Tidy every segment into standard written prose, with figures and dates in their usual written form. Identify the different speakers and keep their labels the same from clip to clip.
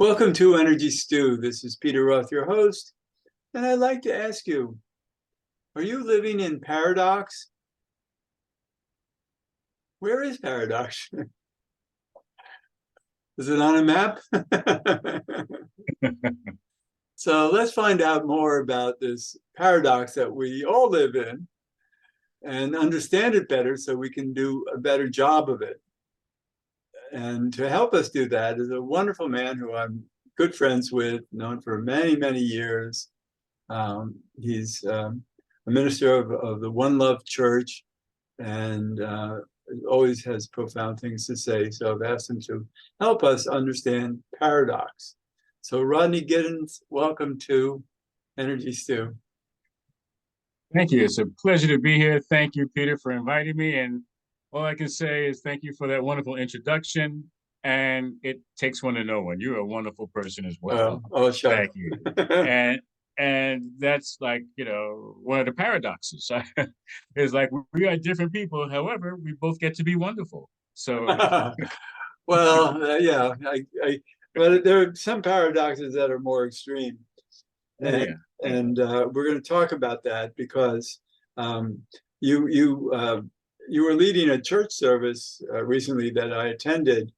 Speaker 1: Welcome to Energy Stew. This is Peter Roth, your host, and I'd like to ask you, are you living in paradox? Where is paradox? Is it on a map? So let's find out more about this paradox that we all live in and understand it better so we can do a better job of it. And to help us do that is a wonderful man who I'm good friends with, known for many, many years. He's a minister of the One Love Church and always has profound things to say. So I've asked him to help us understand paradox. So Rodney Gittens, welcome to Energy Stew.
Speaker 2: Thank you. It's a pleasure to be here. Thank you, Peter, for inviting me. And all I can say is thank you for that wonderful introduction. And it takes one to know one. You're a wonderful person as well.
Speaker 1: Sure.
Speaker 2: Thank you. And that's like, one of the paradoxes. It's like we are different people. However, we both get to be wonderful. So,
Speaker 1: well, yeah, but there are some paradoxes that are more extreme. And we're going to talk about that because you were leading a church service recently that I attended,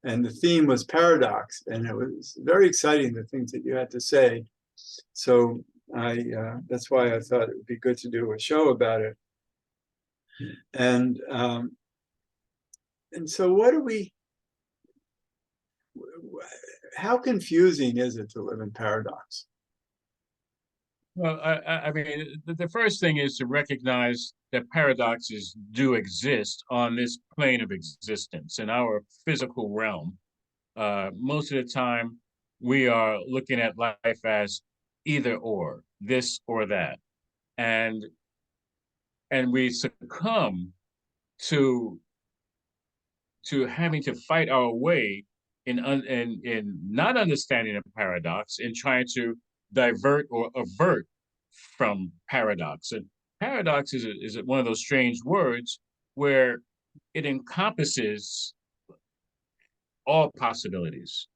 Speaker 1: and the theme was paradox, and it was very exciting, the things that you had to say. So that's why I thought it would be good to do a show about it. And so how confusing is it to live in paradox?
Speaker 2: Well, I mean, the first thing is to recognize that paradoxes do exist on this plane of existence in our physical realm. Most of the time, we are looking at life as either or, this or that, and we succumb to having to fight our way in not understanding a paradox and trying to divert or avert from paradox. And paradox is one of those strange words where it encompasses all possibilities.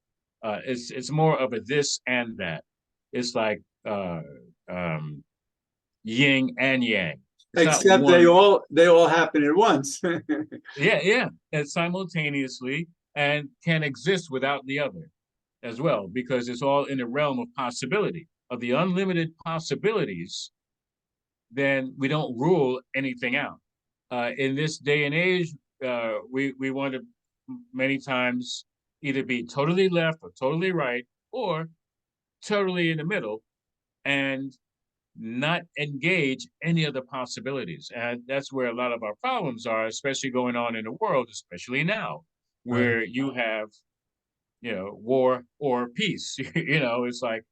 Speaker 2: It's more of a this and that. It's like yin and yang. It's
Speaker 1: Except they all happen at once.
Speaker 2: Yeah, and simultaneously, and can exist without the other as well, because it's all in the realm of possibility, of the unlimited possibilities. Then we don't rule anything out. In this day and age, we want to many times either be totally left or totally right, or totally in the middle, and not engage any of the possibilities. And that's where a lot of our problems are, especially going on in the world, especially now, where you have, war or peace. It's like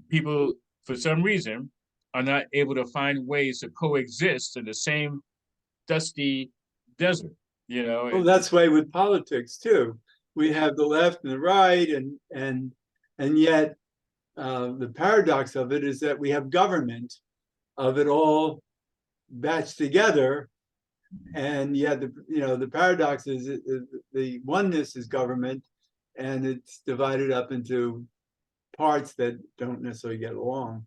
Speaker 2: people, for some reason, are not able to find ways to coexist in the same dusty desert.
Speaker 1: Well, that's the way with politics too. We have the left and the right, and yet the paradox of it is that we have government of it all batched together, and yet the paradox is the oneness is government, and it's divided up into parts that don't necessarily get along.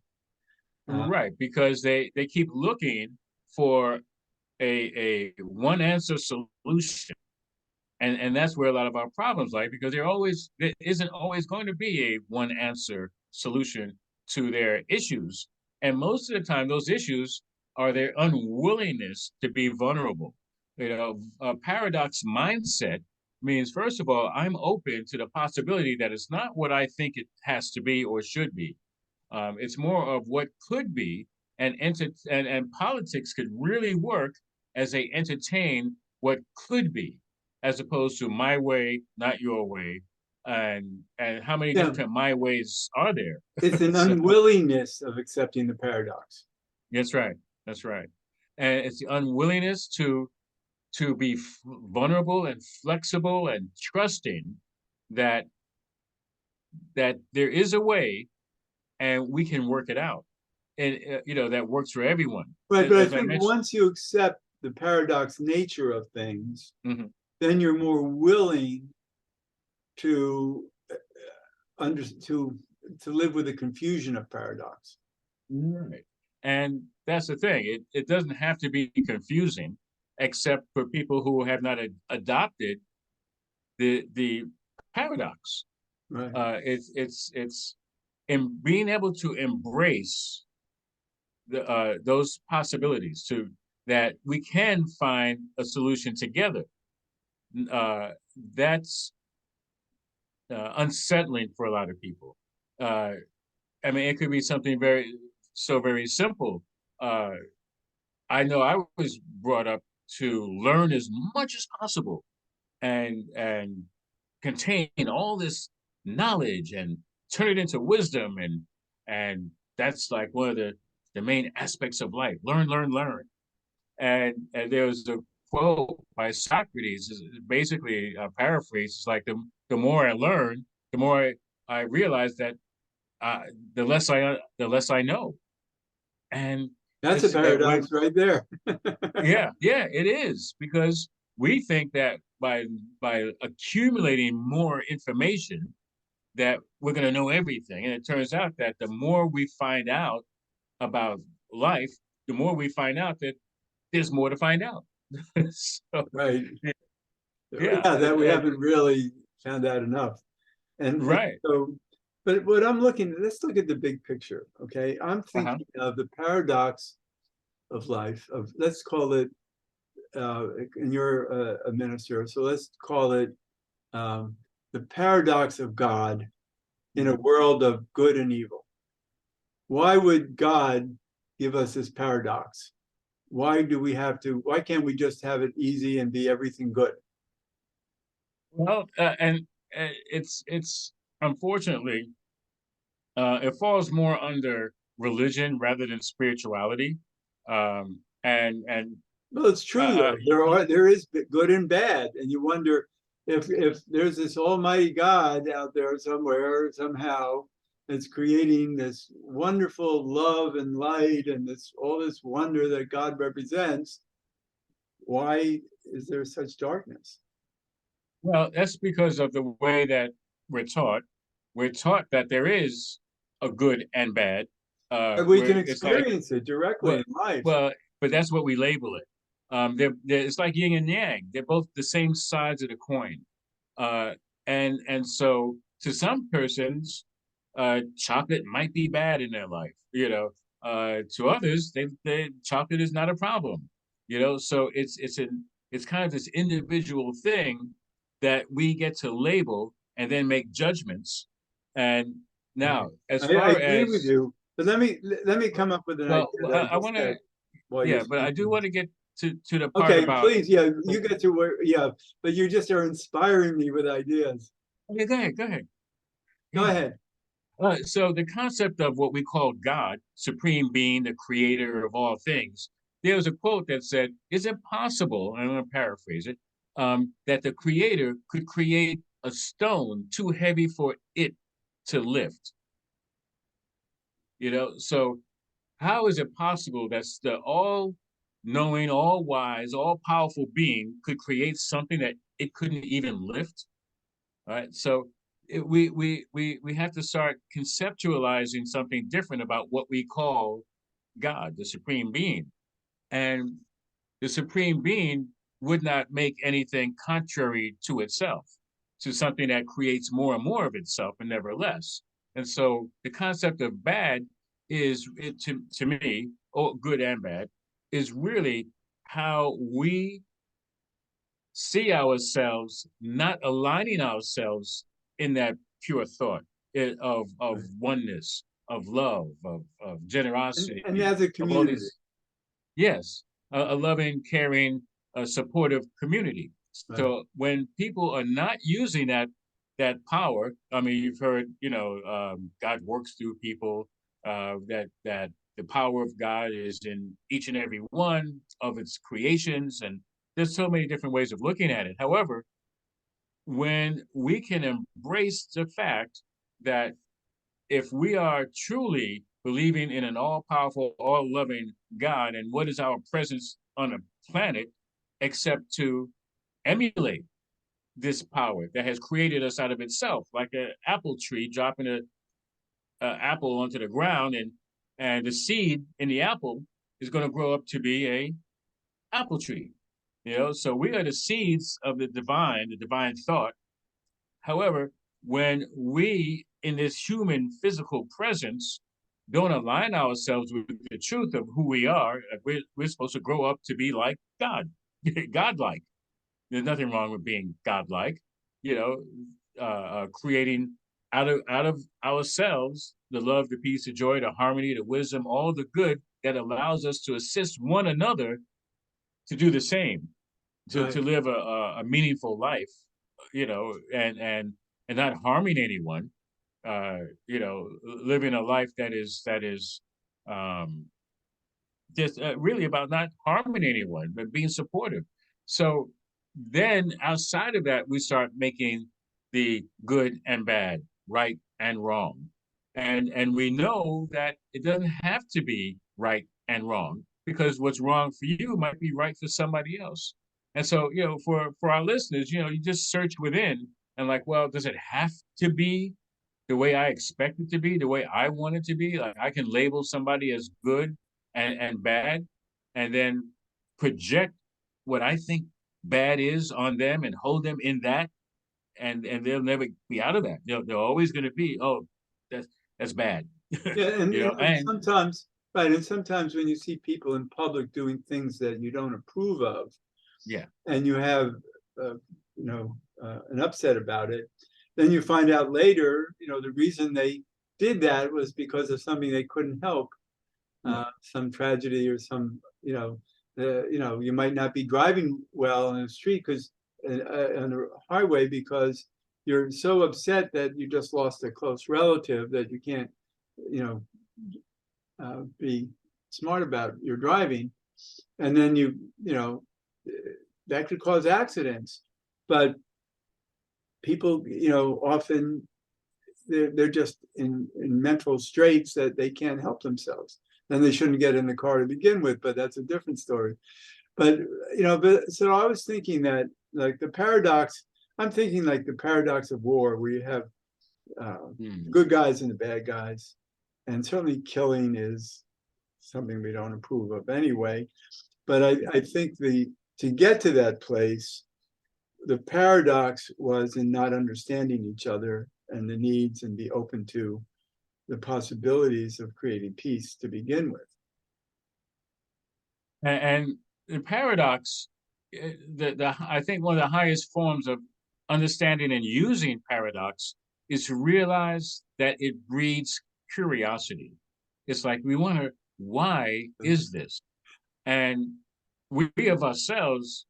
Speaker 2: Right, because they keep looking for a one answer solution. And that's where a lot of our problems lie, because there isn't always going to be a one answer solution to their issues. And most of the time, those issues are their unwillingness to be vulnerable. A paradox mindset means, first of all, I'm open to the possibility that it's not what I think it has to be or should be. It's more of what could be, and politics could really work as they entertain what could be, as opposed to my way, not your way. And how many different my ways are there?
Speaker 1: It's an unwillingness of accepting the paradox.
Speaker 2: That's right. That's right. And it's the unwillingness to be vulnerable and flexible and trusting that there is a way and we can work it out. And that works for everyone.
Speaker 1: Right, but I think once you accept the paradox nature of things, then you're more willing to to live with the confusion of paradox.
Speaker 2: Right. And that's the thing. It doesn't have to be confusing, except for people who have not adopted the paradox.
Speaker 1: Right.
Speaker 2: It's in being able to embrace those possibilities to that we can find a solution together. Uh, that's unsettling for a lot of people. Uh, I mean, it could be something very simple. Uh, I know I was brought up to learn as much as possible and contain all this knowledge and turn it into wisdom and that's like one of the main aspects of life. Learn, learn, learn. And there was a quote by Socrates, basically a paraphrase. It's like the more I learn, the more I realize that uh, the less I know. And
Speaker 1: That's a
Speaker 2: it's when
Speaker 1: paradox right there.
Speaker 2: yeah, it is because we think that by accumulating more information that we're going to know everything, and it turns out that the more we find out about life, the more we find out that there's more to find out. So
Speaker 1: Right.
Speaker 2: yeah,
Speaker 1: Yeah, that we haven't really found out enough. And
Speaker 2: right.
Speaker 1: so, but what I'm looking, let's look at the big picture. Okay. I'm
Speaker 2: Uh-huh.
Speaker 1: thinking of the paradox of life, of let's call it, and you're a minister, so let's call it um, the paradox of God in a
Speaker 2: Mhm.
Speaker 1: world of good and evil. Why would God give us this paradox? Why can't we just have it easy and be everything good?
Speaker 2: Well, and it's unfortunately it falls more under religion rather than spirituality. And
Speaker 1: Well, it's true
Speaker 2: uh,
Speaker 1: though. There is good and bad, and you wonder if there's this almighty God out there somewhere somehow that's creating this wonderful love and light and this all this wonder that God represents. Why is there such darkness?
Speaker 2: well, that's because of the way that we're taught. We're taught that there is a good and bad.
Speaker 1: We
Speaker 2: Where
Speaker 1: can
Speaker 2: it's like,
Speaker 1: experience it directly
Speaker 2: well,
Speaker 1: in life.
Speaker 2: well, but that's what we label it. It's like yin and yang. They're both the same sides of the coin. Uh, and so to some persons, chocolate might be bad in their life. To others, they chocolate is not a problem. So it's kind of this individual thing that we get to label and then make judgments. And
Speaker 1: Right.
Speaker 2: now, as
Speaker 1: I
Speaker 2: far
Speaker 1: agree with
Speaker 2: as
Speaker 1: you, but let me come up with an idea
Speaker 2: well,
Speaker 1: that I
Speaker 2: I
Speaker 1: just
Speaker 2: want to
Speaker 1: had while you're
Speaker 2: yeah, but I do
Speaker 1: speaking.
Speaker 2: want to get to the part
Speaker 1: Okay,
Speaker 2: about.
Speaker 1: please, yeah, you get to where, yeah, but you just are inspiring me with ideas.
Speaker 2: Okay, go ahead, go ahead.
Speaker 1: Go
Speaker 2: Yeah.
Speaker 1: ahead.
Speaker 2: So the concept of what we call God, supreme being, the creator of all things, there was a quote that said, "Is it possible?" And I'm going to paraphrase it, that the creator could create a stone too heavy for it to lift? So how is it possible that the all-knowing, all-wise, all-powerful being could create something that it couldn't even lift? All right. So we have to start conceptualizing something different about what we call God, the supreme being. And the supreme being would not make anything contrary to itself, to something that creates more and more of itself and never less. And so the concept of bad to me, or good and bad, is really how we see ourselves not aligning ourselves in that pure thought of
Speaker 1: Right.
Speaker 2: oneness, of love, of
Speaker 1: And
Speaker 2: generosity,
Speaker 1: as a
Speaker 2: of all
Speaker 1: community,
Speaker 2: these. Yes, a loving, caring, supportive community.
Speaker 1: right?
Speaker 2: So when people are not using that power, I mean, you've heard, God works through people. That the power of God is in each and every one of its creations, and there's so many different ways of looking at it. However, when we can embrace the fact that if we are truly believing in an all powerful, all loving God, and what is our presence on a planet except to emulate? this power that has created us out of itself, like an apple tree dropping a apple onto the ground, and the seed in the apple is going to grow up to be a apple tree. So we are the seeds of the divine thought. However, when we in this human physical presence don't align ourselves with the truth of who we are, we're supposed to grow up to be like God, godlike. There's nothing wrong with being godlike, you know, creating out of ourselves the love, the peace, the joy, the harmony, the wisdom, all the good that allows us to assist one another to do the same, to
Speaker 1: Right.
Speaker 2: live a meaningful life, and not harming anyone, living a life that is um, just really about not harming anyone, but being supportive. So then outside of that, we start making the good and bad, right and wrong. And we know that it doesn't have to be right and wrong, because what's wrong for you might be right for somebody else. And so, for our listeners, you just search within and like, well, does it have to be the way I expect it to be, the way I want it to be? Like I can label somebody as good and bad, and then project what I think bad is on them and hold them in that, and they'll never be out of that. They're always going to be, oh, that's that's bad,
Speaker 1: Yeah, and
Speaker 2: and
Speaker 1: sometimes, right, and sometimes when you see people in public doing things that you don't approve of,
Speaker 2: yeah,
Speaker 1: and you have, an upset about it, then you find out later, the reason they did that was because of something they couldn't help,
Speaker 2: right.
Speaker 1: some tragedy or some, you might not be driving well in the street because on the highway because you're so upset that you just lost a close relative that you can't, you know, be smart about your driving, and then that could cause accidents. But people, often they're just in mental straits that they can't help themselves. Then they shouldn't get in the car to begin with, but that's a different story. But but so I was thinking that like the paradox, I'm thinking like the paradox of war, where you have the
Speaker 2: Mhm.
Speaker 1: good guys and the bad guys, and certainly killing is something we don't approve of anyway. But I think to get to that place, the paradox was in not understanding each other and the needs and be open to the possibilities of creating peace to begin with.
Speaker 2: And the paradox, I think one of the highest forms of understanding and using paradox is to realize that it breeds curiosity. It's like we wonder, why is this? And we of ourselves,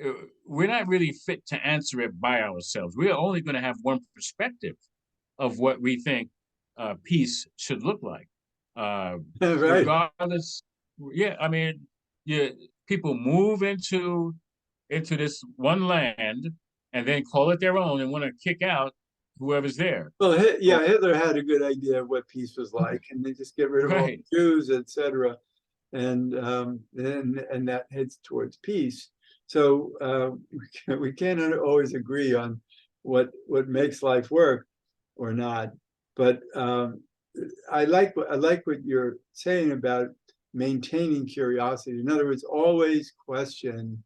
Speaker 2: uh, we're not really fit to answer it by ourselves. We're only going to have one perspective of what we think peace should look like, uh,
Speaker 1: Right.
Speaker 2: regardless. Yeah, I mean, yeah, people move into this one land and then call it their own and want to kick out whoever's there.
Speaker 1: Well,
Speaker 2: Oh,
Speaker 1: yeah, Hitler had a good idea of what peace was like, and they just get rid of all
Speaker 2: right.
Speaker 1: the Jews, etc., and that heads towards peace. So we can't always agree on what makes life work or not. But I like what you're saying about maintaining curiosity. In other words, always question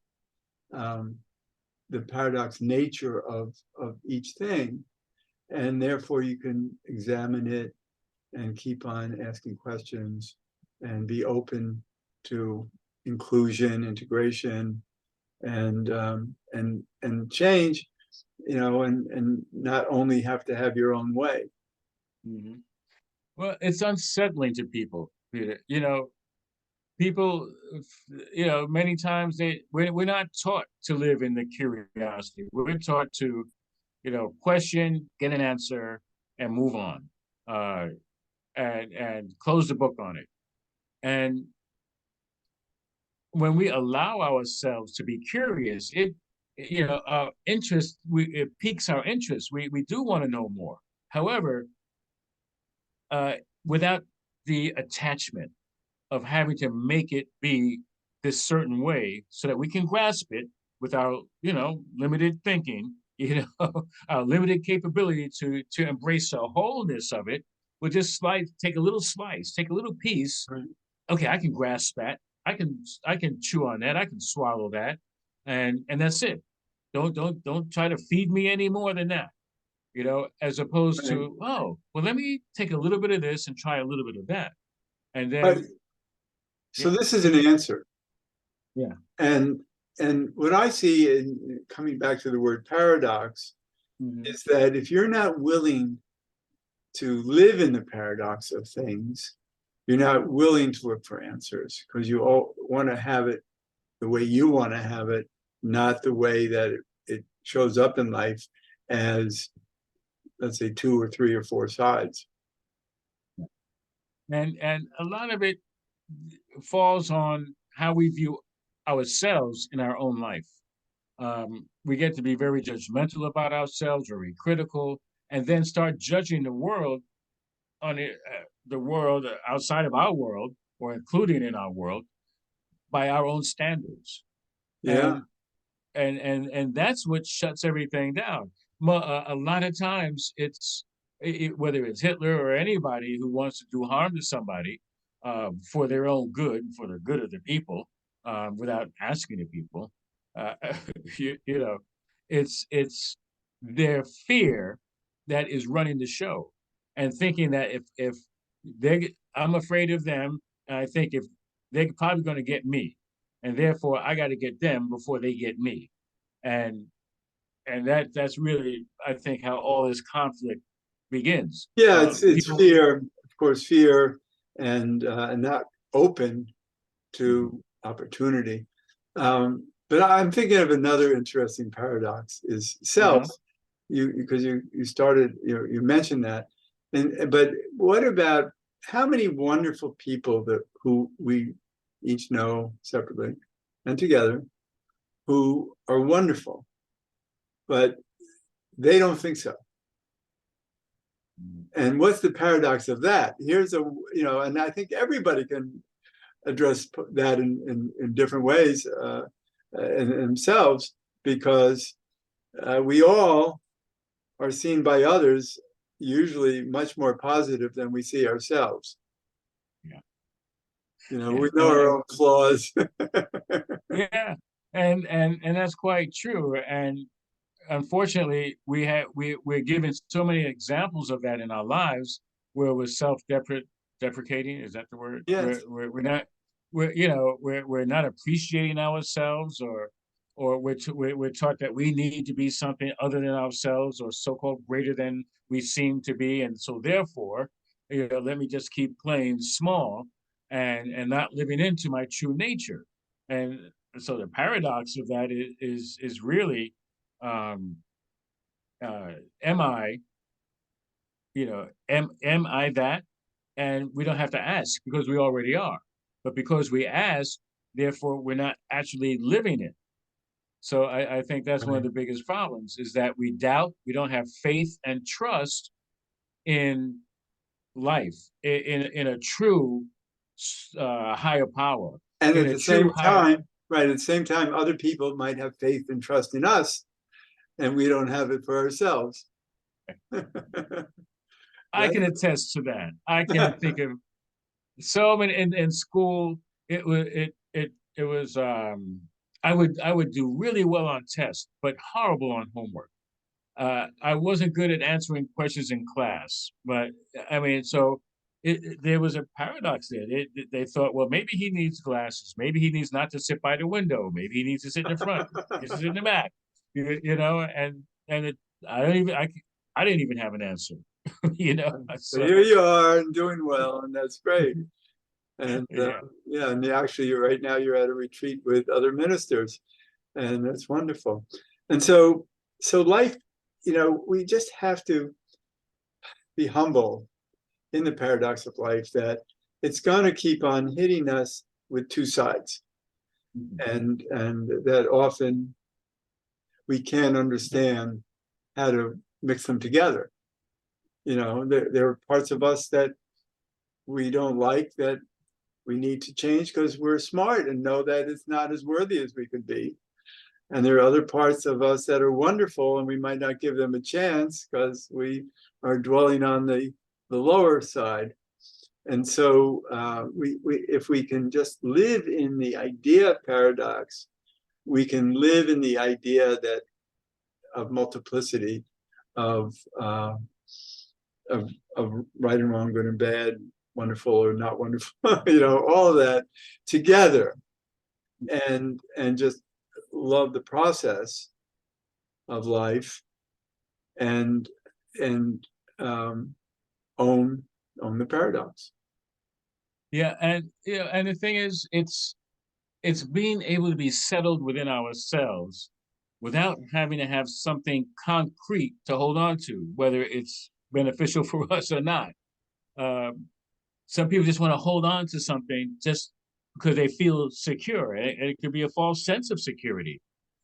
Speaker 1: um, the paradox nature of each thing, and therefore you can examine it and keep on asking questions and be open to inclusion, integration, and change, and not only have to have your own way.
Speaker 2: Mhm. Well, it's unsettling to people, Peter. People, many times we're not taught to live in the curiosity. We're taught to, question, get an answer, and move on, uh, and close the book on it. And when we allow ourselves to be curious, interest, it piques our interest. We do want to know more. However, uh, without the attachment of having to make it be this certain way so that we can grasp it with our limited thinking, our limited capability to embrace the wholeness of it, will just take a little slice, take a little piece.
Speaker 1: Right.
Speaker 2: Okay, I can grasp that. I can chew on that. I can swallow that, and that's it. Don't try to feed me any more than that. As opposed
Speaker 1: Right.
Speaker 2: to, oh, well, let me take a little bit of this and try a little bit of that, and
Speaker 1: But
Speaker 2: then
Speaker 1: so
Speaker 2: yeah,
Speaker 1: this is an answer.
Speaker 2: yeah,
Speaker 1: And what I see in coming back to the word paradox
Speaker 2: mhm,
Speaker 1: is that if you're not willing to live in the paradox of things, you're not willing to look for answers because you all want to have it the way you want to have it, not the way that it shows up in life as, let's say, two or three or four sides.
Speaker 2: and a lot of it falls on how we view ourselves in our own life. We get to be very judgmental about ourselves, very critical, and then start judging the world the world outside of our world, or including in our world, by our own standards.
Speaker 1: Yeah,
Speaker 2: And that's what shuts everything down. A lot of times, whether it's Hitler or anybody who wants to do harm to somebody for their own good, for the good of the people, without asking the people. Uh, you know, it's their fear that is running the show, and thinking that if I'm afraid of them, and I think if they're probably going to get me, and therefore I got to get them before they get me, and that's really, I think, how all this conflict begins.
Speaker 1: yeah, it's
Speaker 2: People,
Speaker 1: fear, of course, fear, and not open
Speaker 2: mhm,
Speaker 1: to opportunity. But I'm thinking of another interesting paradox is self.
Speaker 2: uh-huh,
Speaker 1: You because you started you mentioned that, and but what about how many wonderful people that who we each know separately and together who are wonderful, but they don't think so.
Speaker 2: mhm,
Speaker 1: And what's the paradox of that? Here's a and I think everybody can address that in different ways in themselves because we all are seen by others usually much more positive than we see ourselves.
Speaker 2: yeah,
Speaker 1: We
Speaker 2: yeah,
Speaker 1: know our own flaws.
Speaker 2: yeah, and that's quite true. And unfortunately, we're given so many examples of that in our lives where we're deprecating. Is that the word?
Speaker 1: Yes.
Speaker 2: We're not we're not appreciating ourselves, or we're taught that we need to be something other than ourselves, or so-called greater than we seem to be, and so therefore, let me just keep playing small and not living into my true nature. And so the paradox of that is really, um, am I, am I that? And we don't have to ask because we already are. But because we ask, therefore we're not actually living it. So I think that's one of
Speaker 1: Right.
Speaker 2: the biggest problems, is that we doubt, we don't have faith and trust in life, in a true higher power,
Speaker 1: And
Speaker 2: in
Speaker 1: at
Speaker 2: a
Speaker 1: the
Speaker 2: true
Speaker 1: same
Speaker 2: higher.
Speaker 1: time, right, at the same time, other people might have faith and trust in us, and we don't have it for ourselves.
Speaker 2: I
Speaker 1: Right?
Speaker 2: can attest to that. I can think of so many in school. It was I would do really well on tests, but horrible on homework. I wasn't good at answering questions in class, but I mean, so there was a paradox there. They thought, well, maybe he needs glasses. Maybe he needs not to sit by the window. Maybe he needs to sit in the front. He needs to sit in the back. And I don't even I didn't even have an answer. you know,
Speaker 1: But
Speaker 2: so
Speaker 1: here you are and doing well, and that's great. And
Speaker 2: yeah.
Speaker 1: yeah, and actually, you're right now. You're at a retreat with other ministers, and that's wonderful. And so life, we just have to be humble in the paradox of life that it's going to keep on hitting us with two sides,
Speaker 2: Mhm.
Speaker 1: and that often we can't understand how to mix them together. There are parts of us that we don't like that we need to change because we're smart and know that it's not as worthy as we could be. And there are other parts of us that are wonderful, and we might not give them a chance because we are dwelling on the lower side. And so if we can just live in the idea paradox, we can live in the idea that of multiplicity, of of right and wrong, good and bad, wonderful or not wonderful, all of that together, and just love the process of life, and own the paradox.
Speaker 2: Yeah, and the thing is, it's being able to be settled within ourselves without having to have something concrete to hold on to, whether it's beneficial for us or not. Um, some people just want to hold on to something just because they feel secure, and it could be a false sense of security,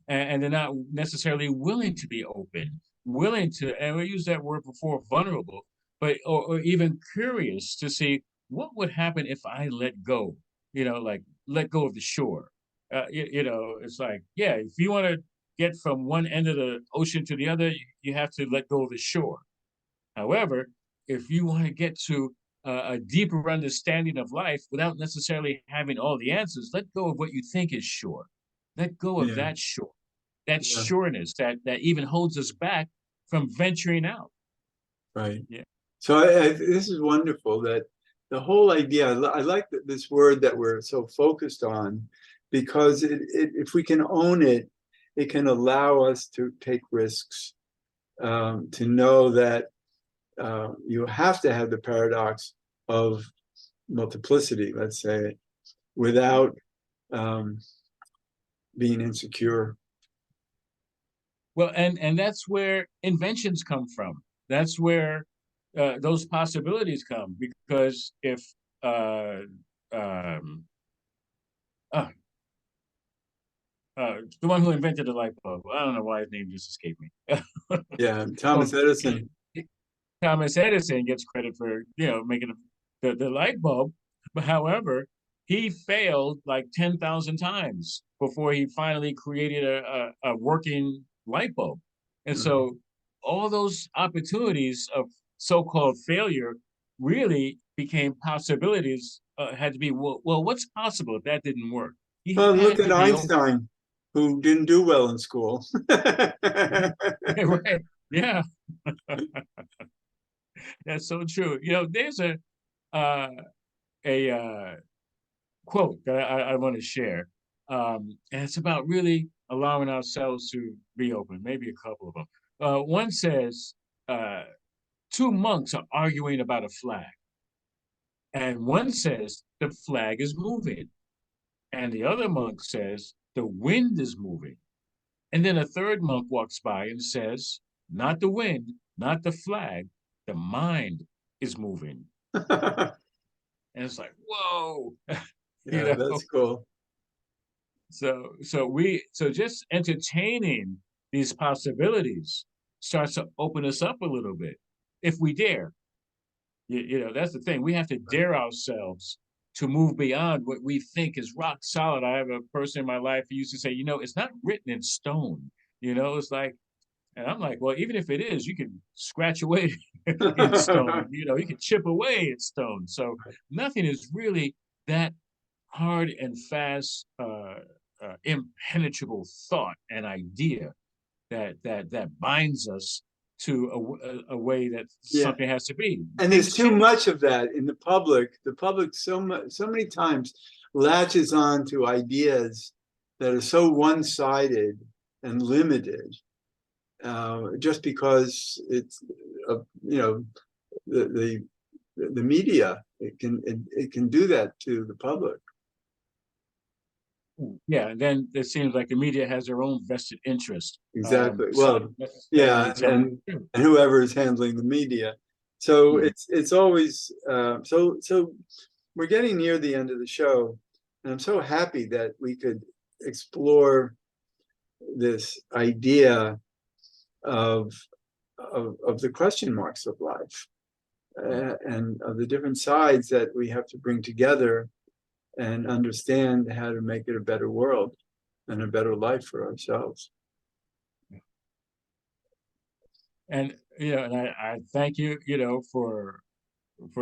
Speaker 2: and they're not necessarily willing to be open, willing to, and we used that word before, vulnerable, but or even curious to see what would happen if I let go, like let go of the shore. It's like, yeah, if you want to get from one end of the ocean to the other, you have to let go of the shore. However, if you want to get to a deeper understanding of life without necessarily having all the answers, let go of what you think is sure. Let go of
Speaker 1: Yeah,
Speaker 2: that shore, that
Speaker 1: yeah,
Speaker 2: sureness that even holds us back from venturing out.
Speaker 1: right.
Speaker 2: Yeah.
Speaker 1: So this is wonderful, that the whole idea, I like this word that we're so focused on, because if we can own it, it can allow us to take risks, to know that you have to have the paradox of multiplicity, let's say, without um, being insecure.
Speaker 2: Well, and that's where inventions come from. That's where those possibilities come, because if uh, um, uh, the one who invented the light bulb, I don't know why his name just escaped me.
Speaker 1: Yeah,
Speaker 2: Well,
Speaker 1: Thomas Edison.
Speaker 2: Thomas Edison gets credit for making the light bulb, but however, he failed like 10,000 times before he finally created a working light bulb. And
Speaker 1: Right.
Speaker 2: so all those opportunities of so-called failure really became possibilities. Had to be, well, what's possible if that didn't work? He
Speaker 1: Well, look
Speaker 2: had
Speaker 1: at
Speaker 2: to be open.
Speaker 1: Einstein, who didn't do well in school.
Speaker 2: Right. Yeah, that's so true. There's uh, a quote that I want to share. And it's about really allowing ourselves to be open, maybe a couple of them. One says, uh, two monks are arguing about a flag, and one says the flag is moving, and the other monk says the wind is moving. And then a third monk walks by and says, not the wind, not the flag, the mind is moving. And it's like, whoa, you
Speaker 1: Yeah,
Speaker 2: know.
Speaker 1: that's cool.
Speaker 2: So just entertaining these possibilities starts to open us up a little bit if we dare. That's the thing. We have to dare ourselves to move beyond what we think is rock solid. I have a person in my life who used to say, it's not written in stone. It's like, and I'm like, well, even if it is, you can scratch away in stone. You can chip away in stone. So nothing is really that hard and fast, impenetrable thought and idea that binds us to a way that
Speaker 1: Yeah,
Speaker 2: something has to be.
Speaker 1: and there's
Speaker 2: Things
Speaker 1: too
Speaker 2: change.
Speaker 1: much of that in the public. The public so many times latches on to ideas that are so one-sided and limited, just because it's the the media. It can do that to the public.
Speaker 2: Yeah, and then it seems like the media has their own vested interest,
Speaker 1: Exactly.
Speaker 2: instead of
Speaker 1: Well,
Speaker 2: necessarily
Speaker 1: yeah,
Speaker 2: telling the truth.
Speaker 1: and whoever is handling the media. So
Speaker 2: Mhm.
Speaker 1: it's always so we're getting near the end of the show, and I'm so happy that we could explore this idea of of the question marks of life, and of the different sides that we have to bring together and understand how to make it a better world. and a better life for ourselves.
Speaker 2: And and I thank you, for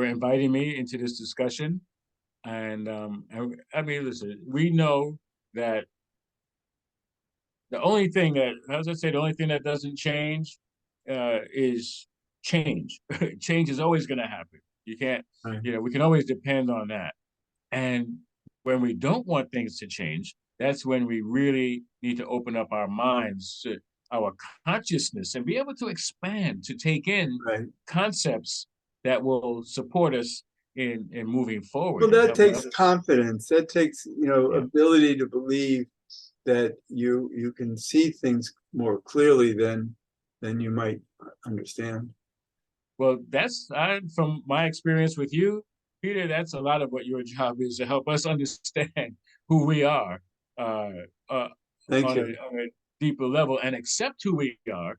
Speaker 2: inviting me into this discussion. And I mean, listen, we know that the only thing that, as I say, the only thing that doesn't change is change. Change is always going to happen. You can't,
Speaker 1: Right.
Speaker 2: we can always depend on that. And when we don't want things to change, that's when we really need to open up our minds to our consciousness and be able to expand, to take in
Speaker 1: Right.
Speaker 2: concepts that will support us in moving
Speaker 1: Well,
Speaker 2: forward and
Speaker 1: that
Speaker 2: helping
Speaker 1: takes
Speaker 2: others.
Speaker 1: confidence. That takes,
Speaker 2: Yeah.
Speaker 1: ability to believe that you can see things more clearly than you might understand.
Speaker 2: Well, that's from my experience with you, Peter. That's a lot of what your job is, to help us understand who we are uh, uh,
Speaker 1: Thank
Speaker 2: on
Speaker 1: you.
Speaker 2: a deeper level and accept who we are,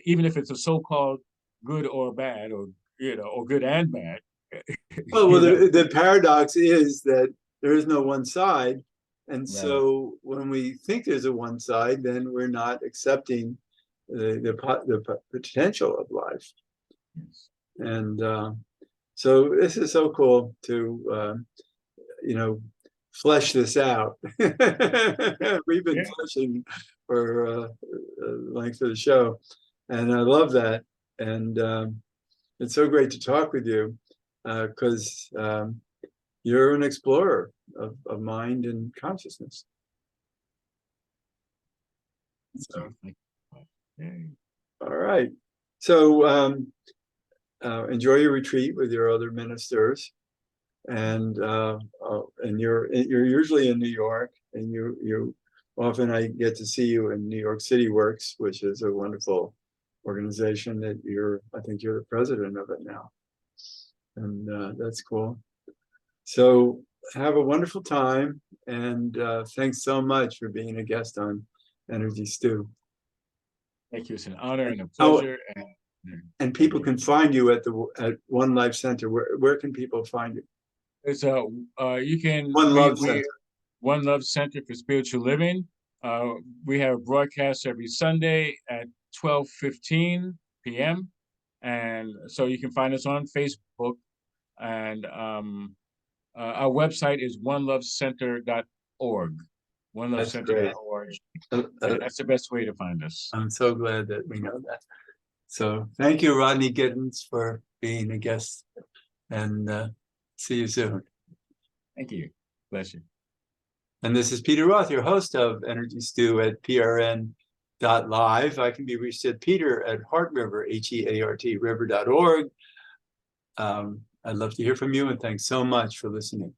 Speaker 2: even if it's a so-called good or bad, or or good and bad.
Speaker 1: Well,
Speaker 2: you know,
Speaker 1: the paradox is that there is no one side. And
Speaker 2: right?
Speaker 1: so when we think there's a one side, then we're not accepting the potential of life.
Speaker 2: Yes.
Speaker 1: And so this is so cool to, flesh this out. We've been
Speaker 2: Yeah.
Speaker 1: fleshing for the length of the show. And I love that. And it's so great to talk with you because you're an explorer of mind and consciousness. So,
Speaker 2: Thank you. Yay.
Speaker 1: all right. So enjoy your retreat with your other ministers, and you're usually in New York, and you often I get to see you in New York City Works, which is a wonderful organization that I think you're the president of it now, and that's cool. So have a wonderful time, and thanks so much for being a guest on Energy Stew.
Speaker 2: Thank you. It's an honor and a
Speaker 1: Oh,
Speaker 2: pleasure.
Speaker 1: and
Speaker 2: Thank
Speaker 1: people
Speaker 2: you.
Speaker 1: can find you at One Life Center. Where can people find you?
Speaker 2: It's you can
Speaker 1: One Love
Speaker 2: we
Speaker 1: Center.
Speaker 2: One Love Center for Spiritual Living. We have a broadcast every Sunday at 12:15 p.m. And so you can find us on Facebook. And our website is onelovecenter.org.
Speaker 1: That's great.
Speaker 2: Onelovecenter.org.
Speaker 1: Uh, uh,
Speaker 2: That's the best way to find us.
Speaker 1: I'm so glad that we know that. So thank you, Rodney Gittens, for being a guest, and see you soon.
Speaker 2: Thank you. Bless you.
Speaker 1: And this is Peter Roth, your host of Energy Stew at prn.live. I can be reached at Peter at Heart River, HEART river.org. I'd love to hear from you, and thanks so much for listening.